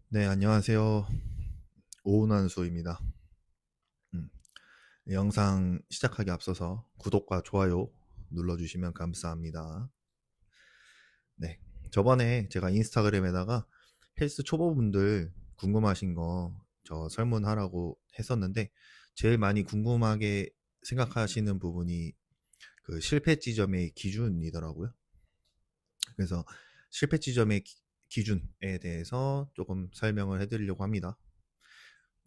네, 안녕하세요. 오은환수입니다. 음, 영상 시작하기 앞서서 구독과 좋아요 눌러주시면 감사합니다. 네, 저번에 제가 인스타그램에다가 헬스 초보분들 궁금하신 거 저 설문하라고 했었는데 제일 많이 궁금하게 생각하시는 부분이 그 실패 지점의 기준이더라고요. 그래서 실패 지점의 기준에 대해서 조금 설명을 해드리려고 합니다.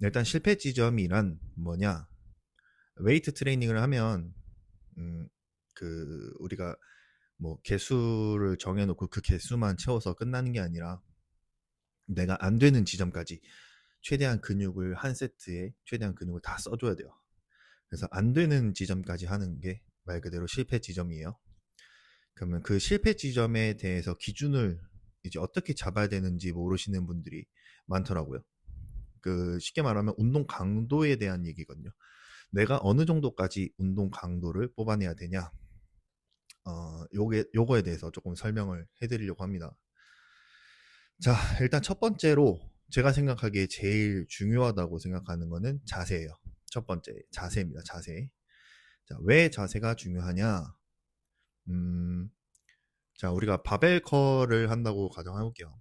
일단 실패 지점이란 뭐냐? 웨이트 트레이닝을 하면 음, 우리가 뭐 개수를 정해놓고 그 개수만 채워서 끝나는 게 아니라 내가 안 되는 지점까지 최대한 근육을 한 세트에 최대한 근육을 다 써줘야 돼요. 그래서 안 되는 지점까지 하는 게 말 그대로 실패 지점이에요. 그러면 그 실패 지점에 대해서 기준을 이제 어떻게 잡아야 되는지 모르시는 분들이 많더라고요. 그 쉽게 말하면 운동 강도에 대한 얘기거든요. 내가 어느 정도까지 운동 강도를 뽑아내야 되냐? 요거에 대해서 조금 설명을 해드리려고 합니다. 자, 일단 첫 번째로 제가 생각하기에 제일 중요하다고 생각하는 거는 자세예요. 첫 번째, 자세입니다. 자세. 자, 왜 자세가 중요하냐? 음, 자, 우리가 바벨 컬을 한다고 가정해 볼게요.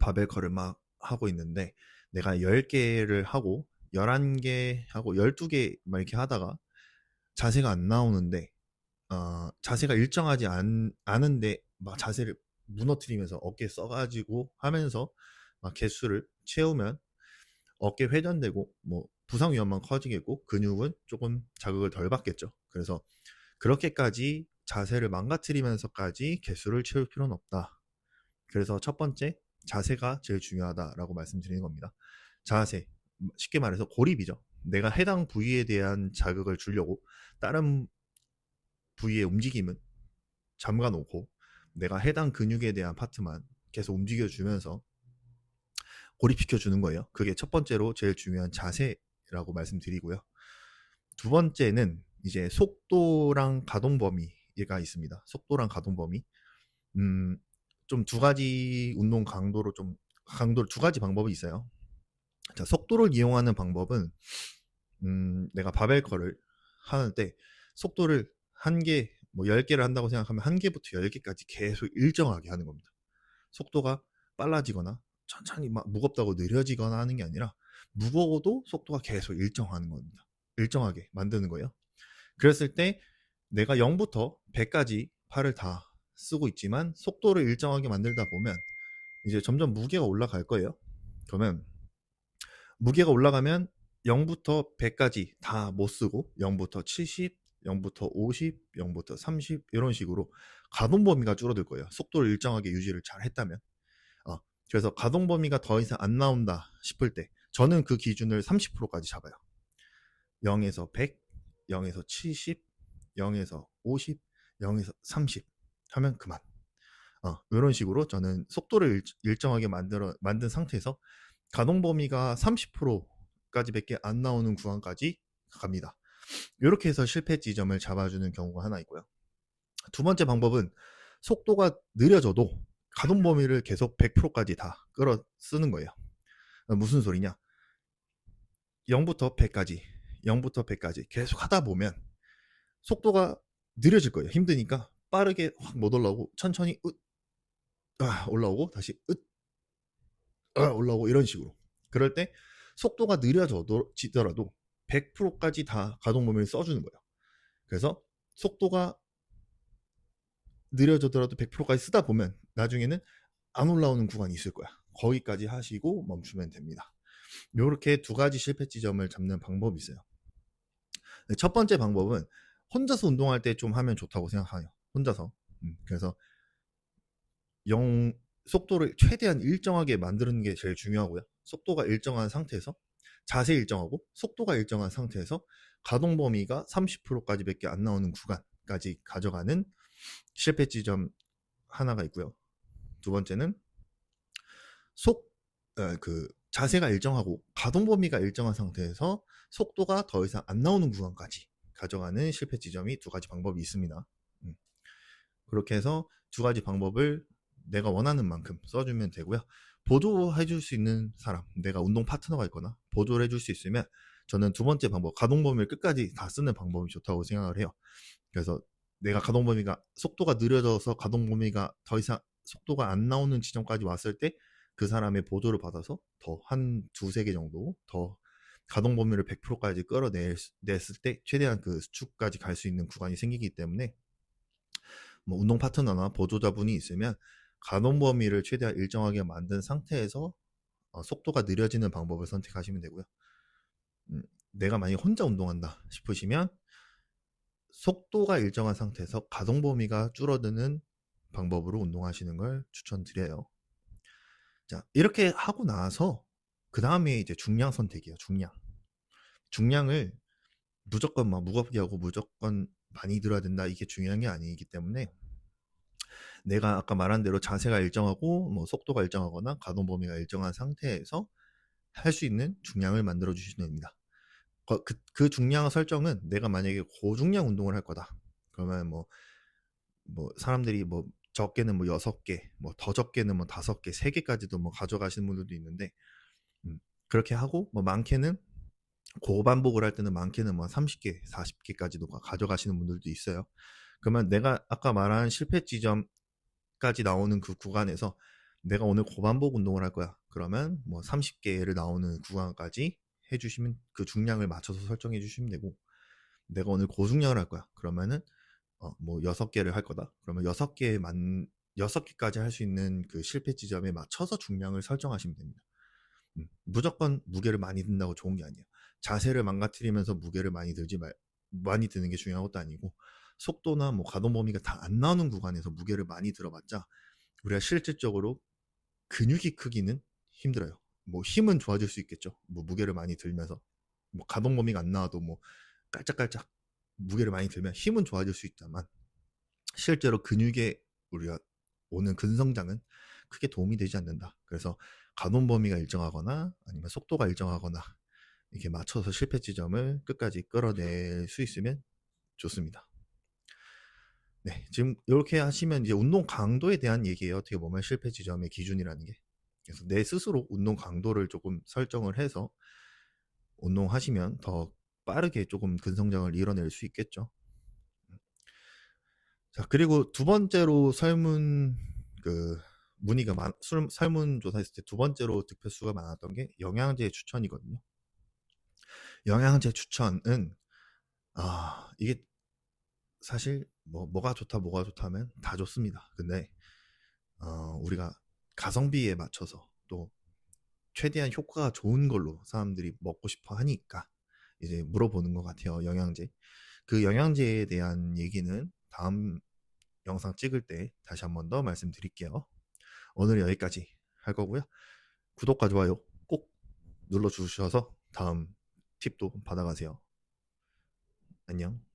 바벨 컬을 막 하고 있는데 내가 10개를 하고 11개 하고 12개 막 이렇게 하다가 자세가 안 나오는데 자세가 일정하지 않은데 막 자세를 무너뜨리면서 어깨 써가지고 하면서 막 개수를 채우면 어깨 회전되고 뭐 부상 위험만 커지겠고 근육은 조금 자극을 덜 받겠죠. 그래서 그렇게까지 자세를 망가뜨리면서까지 개수를 채울 필요는 없다. 그래서 첫 번째 자세가 제일 중요하다라고 말씀드리는 겁니다. 자세 쉽게 말해서 고립이죠. 내가 해당 부위에 대한 자극을 주려고 다른 부위의 움직임은 잠가 놓고 내가 해당 근육에 대한 파트만 계속 움직여 주면서 고립시켜 주는 거예요. 그게 첫 번째로 제일 중요한 자세라고 말씀드리고요. 두 번째는 이제 속도랑 가동 범위가 있습니다. 속도랑 가동 범위. 좀 두 가지 운동 강도로 좀 강도를 두 가지 방법이 있어요. 자, 속도를 이용하는 방법은 내가 바벨컬을 하는데 속도를 한 개, 뭐 10개를 한다고 생각하면 한 개부터 10개까지 계속 일정하게 하는 겁니다. 속도가 빨라지거나 천천히 막 무겁다고 느려지거나 하는 게 아니라 무거워도 속도가 계속 일정하는 겁니다. 일정하게 만드는 거예요. 그랬을 때 내가 0부터 100까지 팔을 다 쓰고 있지만 속도를 일정하게 만들다 보면 이제 점점 무게가 올라갈 거예요. 그러면 무게가 올라가면 0부터 100까지 다 못 쓰고 0부터 70, 0부터 50, 0부터 30 이런 식으로 가동 범위가 줄어들 거예요. 속도를 일정하게 유지를 잘 했다면. 어, 그래서 가동 범위가 더 이상 안 나온다 싶을 때 저는 그 기준을 30%까지 잡아요. 0에서 100, 0에서 70, 0에서 50, 0에서 30 하면 그만. 이런 식으로 저는 속도를 일정하게 만든 상태에서 가동 범위가 30%까지밖에 안 나오는 구간까지 갑니다. 이렇게 해서 실패 지점을 잡아주는 경우가 하나 있고요. 두 번째 방법은 속도가 느려져도 가동 범위를 계속 100%까지 다 끌어 쓰는 거예요. 무슨 소리냐? 0부터 100까지, 0부터 100까지 계속 하다 보면 속도가 느려질 거예요. 힘드니까 빠르게 확 못 올라오고 천천히 올라오고 다시 올라오고 이런 식으로. 그럴 때 속도가 느려지더라도 100%까지 다 가동 범위를 써주는 거예요. 그래서 속도가 느려지더라도 100%까지 쓰다 보면 나중에는 안 올라오는 구간이 있을 거야. 거기까지 하시고 멈추면 됩니다. 이렇게 두 가지 실패 지점을 잡는 방법이 있어요. 첫 번째 방법은 혼자서 운동할 때 좀 하면 좋다고 생각해요. 혼자서. 그래서 속도를 최대한 일정하게 만드는 게 제일 중요하고요. 속도가 일정한 상태에서 자세 일정하고 속도가 일정한 상태에서 가동 범위가 30%까지밖에 안 나오는 구간까지 가져가는 실패 지점 하나가 있고요. 두 번째는 자세가 일정하고 가동 범위가 일정한 상태에서 속도가 더 이상 안 나오는 구간까지 가져가는 실패 지점이 두 가지 방법이 있습니다. 그렇게 해서 두 가지 방법을 내가 원하는 만큼 써주면 되고요. 보조해 줄 수 있는 사람, 내가 운동 파트너가 있거나 보조를 해줄 수 있으면 저는 두 번째 방법, 가동 범위를 끝까지 다 쓰는 방법이 좋다고 생각을 해요. 그래서 내가 가동 범위가 속도가 느려져서 가동 범위가 더 이상 속도가 안 나오는 지점까지 왔을 때 그 사람의 보조를 받아서 더 한 두세 개 정도 더 가동 범위를 100%까지 끌어냈을 때 최대한 그 수축까지 갈 수 있는 구간이 생기기 때문에 뭐 운동 파트너나 보조자분이 있으면 가동 범위를 최대한 일정하게 만든 상태에서 속도가 느려지는 방법을 선택하시면 되고요. 내가 만약에 혼자 운동한다 싶으시면 속도가 일정한 상태에서 가동 범위가 줄어드는 방법으로 운동하시는 걸 추천드려요. 자, 이렇게 하고 나서 그 다음에 이제 중량 선택이에요. 중량을 무조건 막 무겁게 하고 무조건 많이 들어야 된다, 이게 중요한 게 아니기 때문에 내가 아까 말한 대로 자세가 일정하고 뭐 속도가 일정하거나 가동 범위가 일정한 상태에서 할 수 있는 중량을 만들어 주시면 됩니다. 그 중량 설정은 내가 만약에 고중량 운동을 할 거다 그러면 뭐 사람들이 뭐 적게는 뭐 6개, 뭐 더 적게는 뭐 5개, 3개까지도 뭐 가져가시는 분들도 있는데, 그렇게 하고 뭐 많게는 고반복을 할 때는 많게는 뭐 30개, 40개까지도 가져가시는 분들도 있어요. 그러면 내가 아까 말한 실패 지점까지 나오는 그 구간에서 내가 오늘 고반복 운동을 할 거야. 그러면 뭐 30개를 나오는 구간까지 해주시면 그 중량을 맞춰서 설정해 주시면 되고, 내가 오늘 고중량을 할 거야. 그러면은 뭐 6개를 할 거다. 그러면 6개까지 할 수 있는 그 실패 지점에 맞춰서 중량을 설정하시면 됩니다. 무조건 무게를 많이 든다고 좋은 게 아니에요. 자세를 망가뜨리면서 무게를 많이 드는 게 중요한 것도 아니고, 속도나 뭐 가동 범위가 다 안 나오는 구간에서 무게를 많이 들어봤자 우리가 실질적으로 근육이 크기는 힘들어요. 뭐 힘은 좋아질 수 있겠죠. 뭐 무게를 많이 들면서 뭐 가동 범위가 안 나와도 뭐 깔짝깔짝 무게를 많이 들면 힘은 좋아질 수 있다만 실제로 근육에 우리가 오는 근성장은 크게 도움이 되지 않는다. 그래서 가동 범위가 일정하거나 아니면 속도가 일정하거나 이렇게 맞춰서 실패 지점을 끝까지 끌어낼 수 있으면 좋습니다. 네, 지금 이렇게 하시면 이제 운동 강도에 대한 얘기예요. 어떻게 보면 실패 지점의 기준이라는 게. 그래서 내 스스로 운동 강도를 조금 설정을 해서 운동하시면 더 빠르게 조금 근성장을 이뤄낼 수 있겠죠. 자, 그리고 두 번째로 설문조사했을 때 두 번째로 득표수가 많았던 게 영양제 추천이거든요. 영양제 추천은 이게 사실 뭐가 좋다 하면 다 좋습니다. 근데 우리가 가성비에 맞춰서 또 최대한 효과가 좋은 걸로 사람들이 먹고 싶어 하니까 이제 물어보는 것 같아요. 영양제. 그 영양제에 대한 얘기는 다음 영상 찍을 때 다시 한 번 더 말씀드릴게요. 오늘 여기까지 할 거고요. 구독과 좋아요 꼭 눌러주셔서 다음 팁도 받아가세요. 안녕.